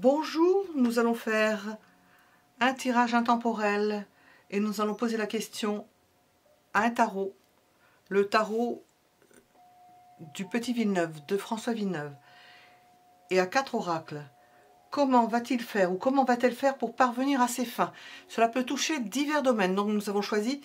Bonjour, nous allons faire un tirage intemporel et nous allons poser la question à un tarot, le tarot du Petit Villeneuve, de François Villeneuve, et à 4 oracles. Comment va-t-il faire ou comment va-t-elle faire pour parvenir à ses fins? Cela peut toucher divers domaines, donc nous avons choisi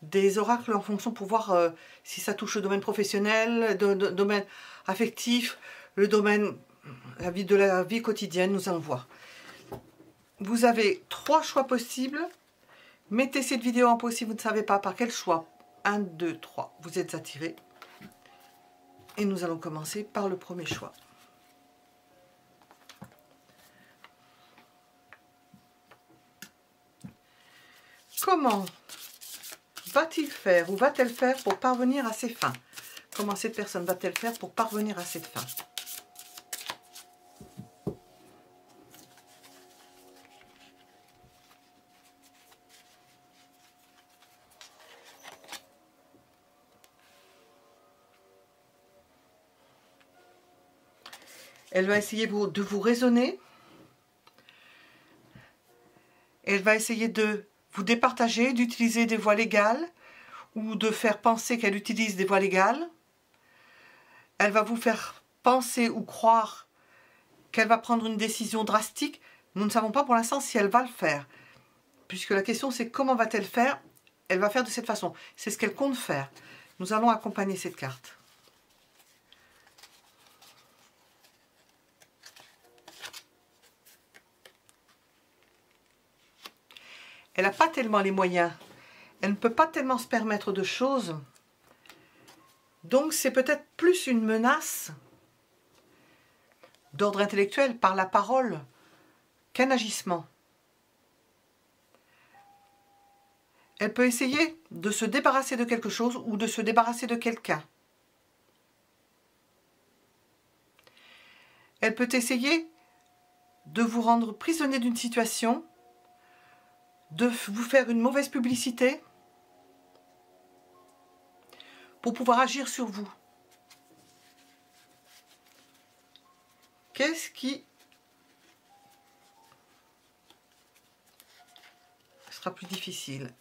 des oracles en fonction pour voir si ça touche le domaine professionnel, le domaine affectif, le domaine de la vie quotidienne, nous allons voir. Vous avez 3 choix possibles. Mettez cette vidéo en pause si vous ne savez pas par quel choix. 1, 2, 3. Vous êtes attirés. Et nous allons commencer par le premier choix. Comment va-t-il faire ou va-t-elle faire pour parvenir à ses fins? Comment cette personne va-t-elle faire pour parvenir à cette fin? Elle va essayer de vous raisonner. Elle va essayer de vous départager, d'utiliser des voies légales ou de faire penser qu'elle utilise des voies légales. Elle va vous faire penser ou croire qu'elle va prendre une décision drastique. Nous ne savons pas pour l'instant si elle va le faire. Puisque la question c'est comment va-t-elle faire? Elle va faire de cette façon. C'est ce qu'elle compte faire. Nous allons accompagner cette carte. Elle n'a pas tellement les moyens. Elle ne peut pas tellement se permettre de choses. Donc c'est peut-être plus une menace d'ordre intellectuel par la parole qu'un agissement. Elle peut essayer de se débarrasser de quelque chose ou de se débarrasser de quelqu'un. Elle peut essayer de vous rendre prisonnier d'une situation, de vous faire une mauvaise publicité pour pouvoir agir sur vous. Qu'est-ce qui sera plus difficile?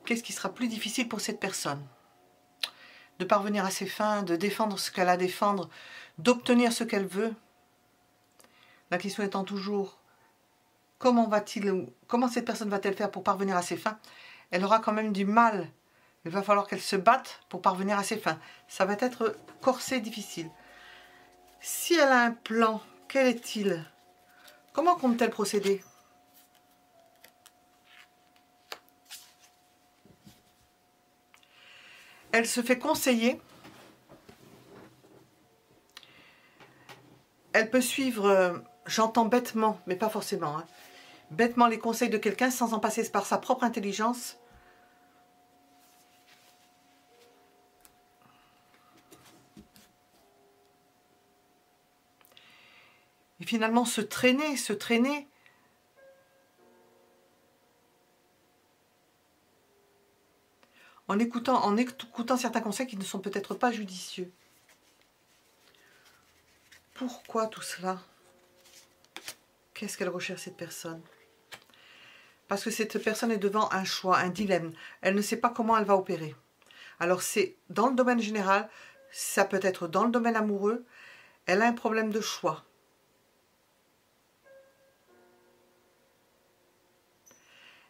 Qu'est-ce qui sera plus difficile pour cette personne? De parvenir à ses fins, de défendre ce qu'elle a à défendre, d'obtenir ce qu'elle veut. La question étant toujours, comment cette personne va-t-elle faire pour parvenir à ses fins? Elle aura quand même du mal. Il va falloir qu'elle se batte pour parvenir à ses fins. Ça va être corsé, difficile. Si elle a un plan, quel est-il? Comment compte-t-elle procéder? Elle se fait conseiller. Elle peut suivre, j'entends bêtement, mais pas forcément, hein, bêtement les conseils de quelqu'un sans en passer par sa propre intelligence. Et finalement se traîner. En écoutant certains conseils qui ne sont peut-être pas judicieux. Pourquoi tout cela? Qu'est-ce qu'elle recherche cette personne? Parce que cette personne est devant un choix, un dilemme. Elle ne sait pas comment elle va opérer. Alors c'est dans le domaine général, ça peut être dans le domaine amoureux. Elle a un problème de choix.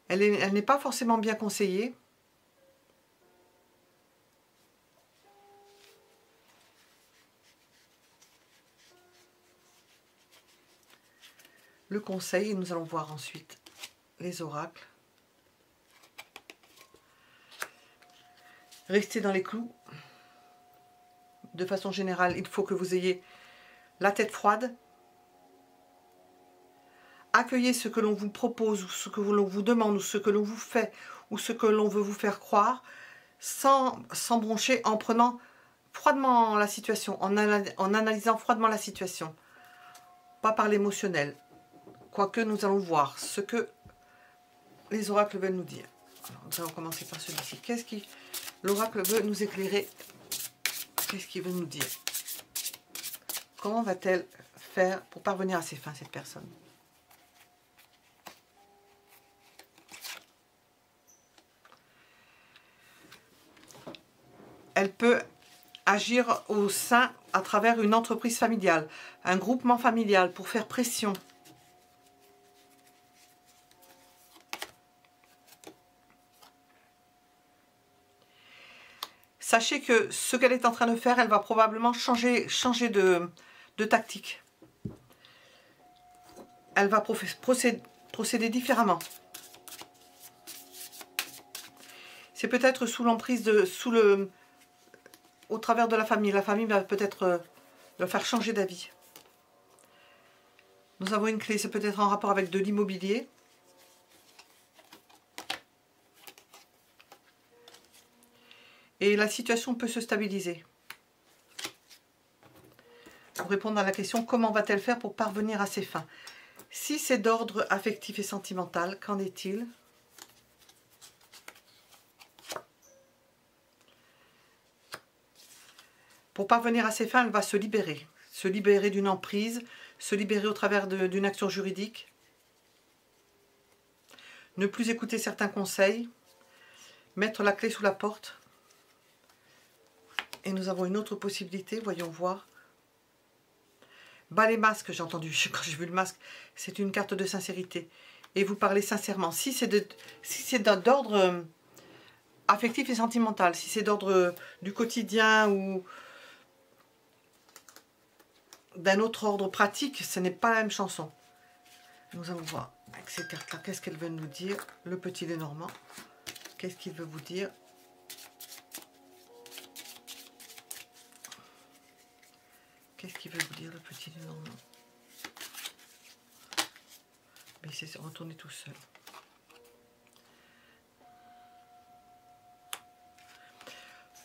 Elle n'est pas forcément bien conseillée. Le conseil, et nous allons voir ensuite les oracles. Restez dans les clous. De façon générale, il faut que vous ayez la tête froide. Accueillez ce que l'on vous propose, ou ce que l'on vous demande, ou ce que l'on vous fait, ou ce que l'on veut vous faire croire, sans broncher, en prenant froidement la situation, en analysant froidement la situation. Pas par l'émotionnel. Quoique nous allons voir ce que les oracles veulent nous dire. Alors, nous allons commencer par celui-ci. Qu'est-ce qui L'oracle veut nous éclairer. Qu'est-ce qu'il veut nous dire? Comment va-t-elle faire pour parvenir à ses fins, cette personne? Elle peut agir au sein, à travers une entreprise familiale, un groupement familial pour faire pression. Sachez que ce qu'elle est en train de faire, elle va probablement changer de tactique. Elle va procéder différemment. C'est peut-être sous l'emprise au travers de la famille. La famille va peut-être le faire changer d'avis. Nous avons une clé, c'est peut-être en rapport avec de l'immobilier. Et la situation peut se stabiliser. Pour répondre à la question, comment va-t-elle faire pour parvenir à ses fins? Si c'est d'ordre affectif et sentimental, qu'en est-il? Pour parvenir à ses fins, elle va se libérer d'une emprise, se libérer au travers d'une action juridique, ne plus écouter certains conseils, mettre la clé sous la porte. Et nous avons une autre possibilité, voyons voir. Bas les masques, j'ai entendu, quand j'ai vu le masque, c'est une carte de sincérité. Et vous parlez sincèrement. Si c'est d'ordre affectif et sentimental, si c'est d'ordre du quotidien ou d'un autre ordre pratique, ce n'est pas la même chanson. Nous allons voir avec ces cartes-là, qu'est-ce qu'elles veulent nous dire. Le petit Lenormand, qu'est-ce qu'il veut vous dire? Qu'est-ce qu'il veut vous dire, le petit Lenormand? Mais il s'est retourné tout seul.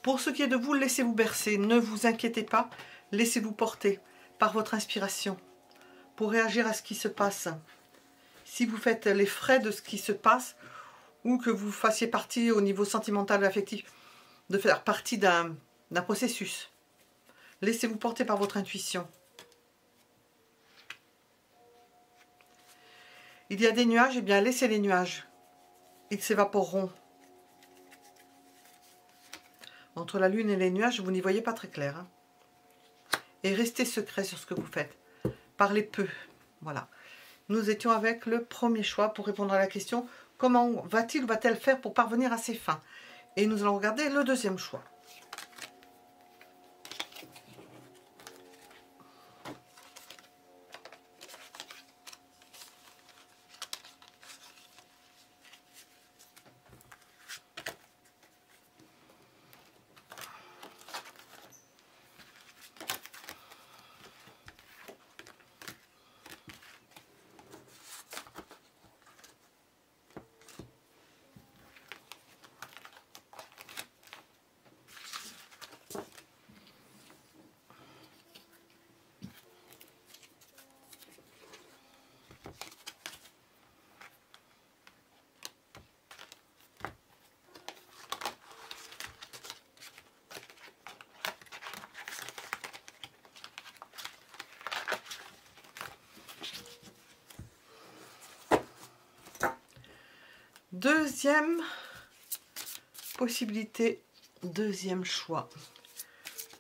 Pour ce qui est de vous, laissez-vous bercer, ne vous inquiétez pas, laissez-vous porter par votre inspiration pour réagir à ce qui se passe. Si vous faites les frais de ce qui se passe ou que vous fassiez partie au niveau sentimental ou affectif, de faire partie d'un processus, laissez-vous porter par votre intuition. Il y a des nuages, eh bien laissez les nuages, ils s'évaporeront. Entre la lune et les nuages, vous n'y voyez pas très clair. Hein. Et restez secret sur ce que vous faites. Parlez peu. Voilà. Nous étions avec le premier choix pour répondre à la question « Comment va-t-il ou va-t-elle faire pour parvenir à ses fins ?» Et nous allons regarder le deuxième choix. Deuxième possibilité, deuxième choix.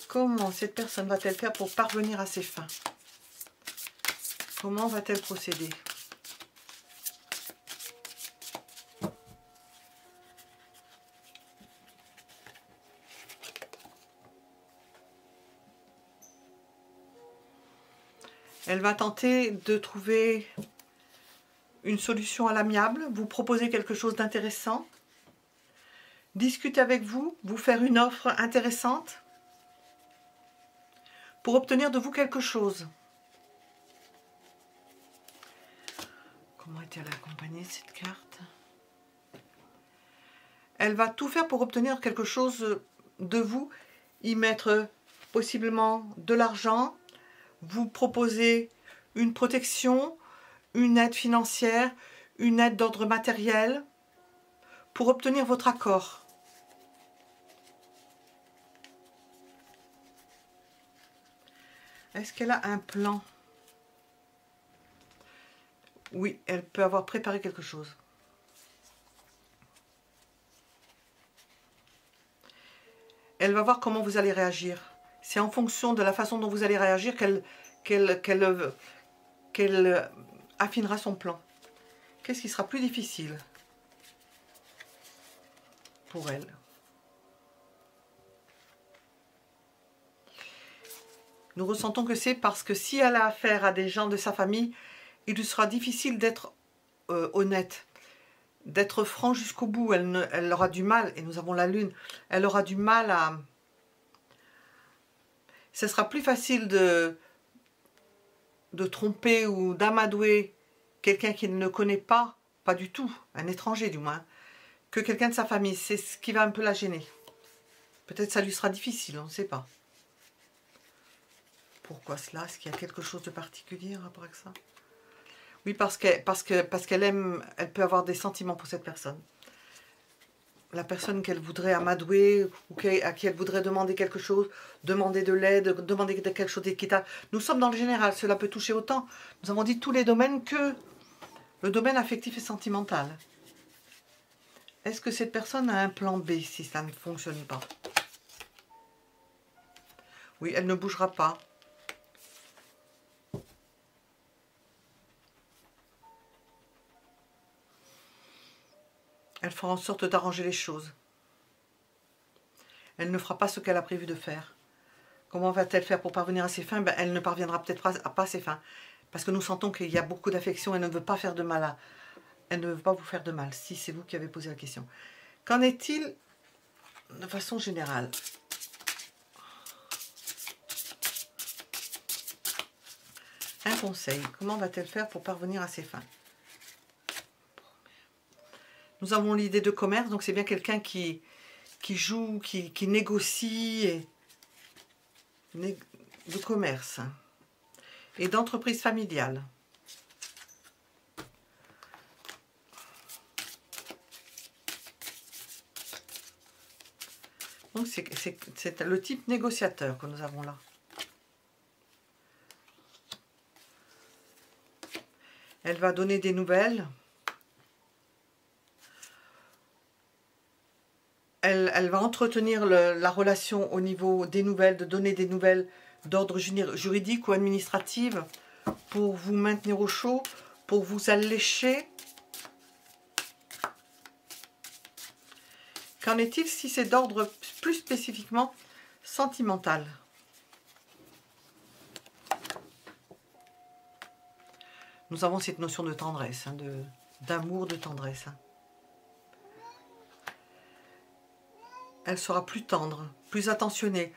Comment cette personne va-t-elle faire pour parvenir à ses fins? Comment va-t-elle procéder? Elle va tenter de trouver une solution à l'amiable, vous proposer quelque chose d'intéressant, discuter avec vous, vous faire une offre intéressante pour obtenir de vous quelque chose. Comment est-elle accompagnée, cette carte? Elle va tout faire pour obtenir quelque chose de vous, y mettre possiblement de l'argent, vous proposer une protection, une aide financière, une aide d'ordre matériel pour obtenir votre accord. Est-ce qu'elle a un plan? Oui, elle peut avoir préparé quelque chose. Elle va voir comment vous allez réagir. C'est en fonction de la façon dont vous allez réagir qu'elle affinera son plan. Qu'est-ce qui sera plus difficile pour elle? Nous ressentons que c'est parce que si elle a affaire à des gens de sa famille, il lui sera difficile d'être honnête, d'être franc jusqu'au bout. Elle aura du mal, et nous avons la lune, elle aura du mal à... Ce sera plus facile de tromper ou d'amadouer quelqu'un qu'il ne connaît pas du tout, un étranger du moins, que quelqu'un de sa famille. C'est ce qui va un peu la gêner. Peut-être ça lui sera difficile, on ne sait pas. Pourquoi cela? Est-ce qu'il y a quelque chose de particulier en rapport avec ça? Oui, parce qu'elle aime, elle peut avoir des sentiments pour cette personne. La personne qu'elle voudrait amadouer ou à qui elle voudrait demander quelque chose, demander de l'aide, demander quelque chose d'équitable. Nous sommes dans le général, cela peut toucher autant. Nous avons dit tous les domaines que le domaine affectif et sentimental. Est-ce que cette personne a un plan B si ça ne fonctionne pas? Oui, elle ne bougera pas. Elle fera en sorte d'arranger les choses. Elle ne fera pas ce qu'elle a prévu de faire. Comment va-t-elle faire pour parvenir à ses fins? Ben, elle ne parviendra peut-être pas à ses fins. Parce que nous sentons qu'il y a beaucoup d'affection. Elle ne veut pas faire de mal. Elle ne veut pas vous faire de mal, si c'est vous qui avez posé la question. Qu'en est-il de façon générale? Un conseil. Comment va-t-elle faire pour parvenir à ses fins? Nous avons l'idée de commerce, donc c'est bien quelqu'un qui joue, qui négocie, de commerce et d'entreprise familiale. Donc c'est le type négociateur que nous avons là. Elle va donner des nouvelles. Elle va entretenir la relation au niveau des nouvelles, de donner des nouvelles d'ordre juridique ou administratif pour vous maintenir au chaud, pour vous allécher. Qu'en est-il si c'est d'ordre plus spécifiquement sentimental? Nous avons cette notion de tendresse, hein, d'amour, de tendresse. Hein. Elle sera plus tendre, plus attentionnée.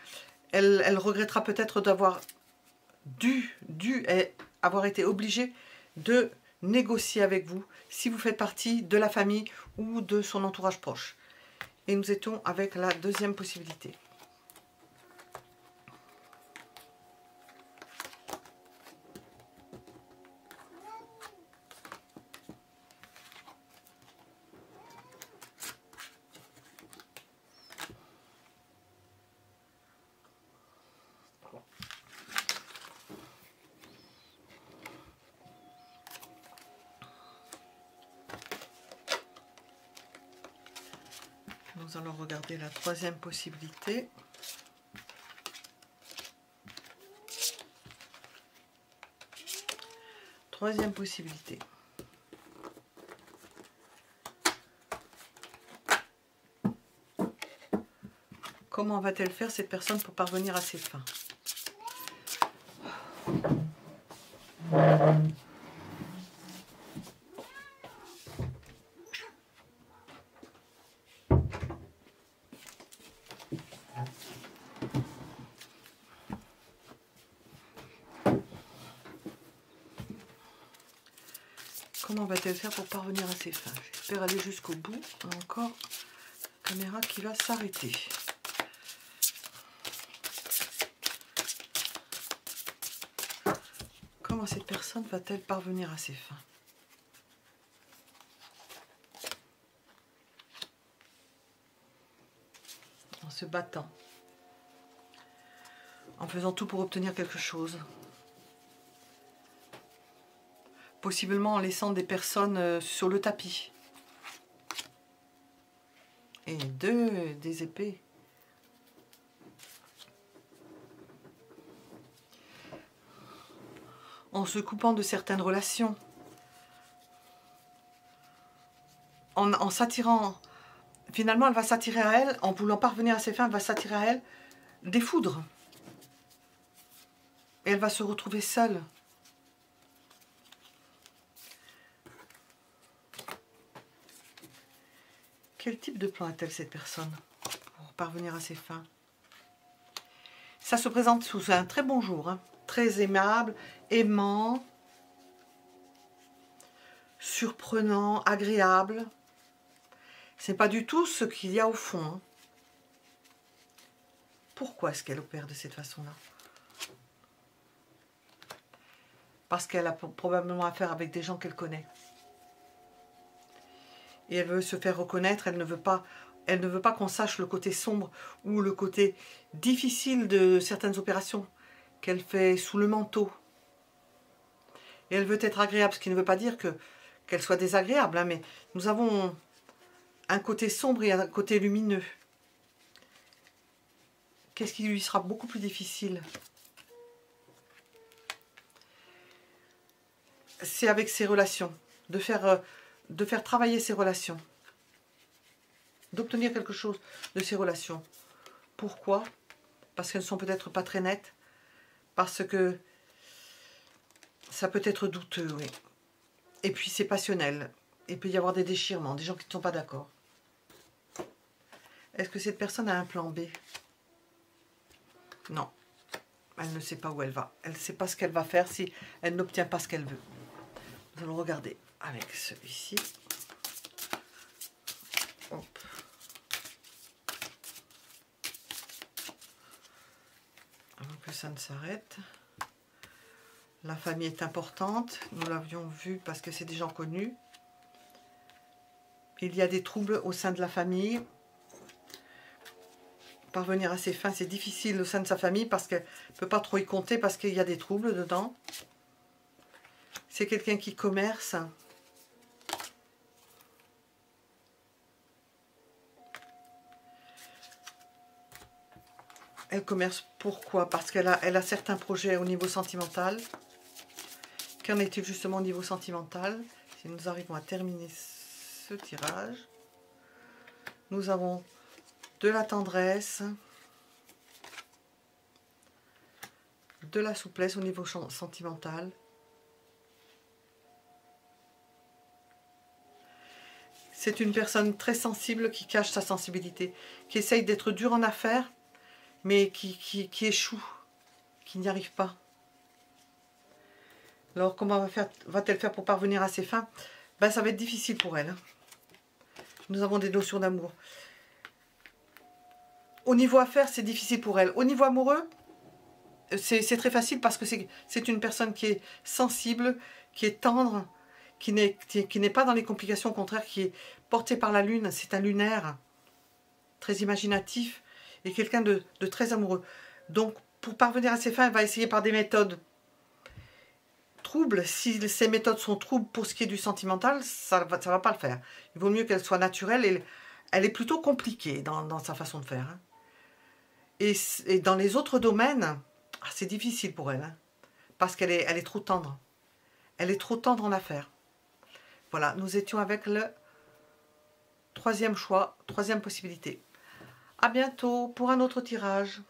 Elle regrettera peut-être d'avoir avoir été obligée de négocier avec vous si vous faites partie de la famille ou de son entourage proche. Et nous étions avec la deuxième possibilité. Nous allons regarder la troisième possibilité. Troisième possibilité. Comment va-t-elle faire cette personne pour parvenir à ses fins? Comment va-t-elle faire pour parvenir à ses fins? J'espère aller jusqu'au bout. Encore la caméra qui va s'arrêter. Comment cette personne va-t-elle parvenir à ses fins? En se battant. en faisant tout pour obtenir quelque chose. Possiblement en laissant des personnes sur le tapis. Et des épées. En se coupant de certaines relations. En s'attirant. Finalement, elle va s'attirer à elle, en voulant parvenir à ses fins, elle va s'attirer à elle des foudres. Et elle va se retrouver seule. Quel type de plan a-t-elle cette personne pour parvenir à ses fins? Ça se présente sous un très bon jour, hein, très aimable, aimant, surprenant, agréable. C'est pas du tout ce qu'il y a au fond. Hein. Pourquoi est-ce qu'elle opère de cette façon-là? Parce qu'elle a probablement affaire avec des gens qu'elle connaît. Et elle veut se faire reconnaître, elle ne veut pas qu'on sache le côté sombre ou le côté difficile de certaines opérations qu'elle fait sous le manteau. Et elle veut être agréable, ce qui ne veut pas dire qu'elle soit désagréable, hein, mais nous avons un côté sombre et un côté lumineux. Qu'est-ce qui lui sera beaucoup plus difficile? C'est avec ses relations, de faire travailler ses relations, d'obtenir quelque chose de ses relations. Pourquoi? Parce qu'elles ne sont peut-être pas très nettes, parce que ça peut être douteux, oui. Et puis c'est passionnel, il peut y avoir des déchirements, des gens qui ne sont pas d'accord. Est-ce que cette personne a un plan B? Non, elle ne sait pas où elle va, elle ne sait pas ce qu'elle va faire si elle n'obtient pas ce qu'elle veut. Nous allons regarder avec celui-ci. Hop. Avant que ça ne s'arrête. La famille est importante. Nous l'avions vu parce que c'est des gens connus. Il y a des troubles au sein de la famille. Parvenir à ses fins, c'est difficile au sein de sa famille parce qu'elle ne peut pas trop y compter parce qu'il y a des troubles dedans. C'est quelqu'un qui commerce. Elle commerce pourquoi? Parce qu'elle a certains projets au niveau sentimental. Qu'en est-il justement au niveau sentimental? Si nous arrivons à terminer ce tirage, nous avons de la tendresse, de la souplesse au niveau sentimental. C'est une personne très sensible qui cache sa sensibilité, qui essaye d'être dure en affaires, mais qui échoue, qui n'y arrive pas. Alors comment va-t-elle faire pour parvenir à ses fins? Ben, ça va être difficile pour elle. Nous avons des notions d'amour. Au niveau affaires, c'est difficile pour elle. Au niveau amoureux, c'est très facile parce que c'est une personne qui est sensible, qui est tendre, qui n'est pas dans les complications, au contraire, qui est portée par la lune. C'est un lunaire, très imaginatif et quelqu'un de très amoureux. Donc, pour parvenir à ses fins, elle va essayer par des méthodes troubles. Si ces méthodes sont troubles pour ce qui est du sentimental, ça va pas le faire. Il vaut mieux qu'elle soit naturelle et elle est plutôt compliquée dans sa façon de faire. Hein. Et dans les autres domaines, c'est difficile pour elle, hein, parce qu'elle est trop tendre. Elle est trop tendre en affaires. Voilà, nous étions avec le troisième choix, troisième possibilité. À bientôt pour un autre tirage.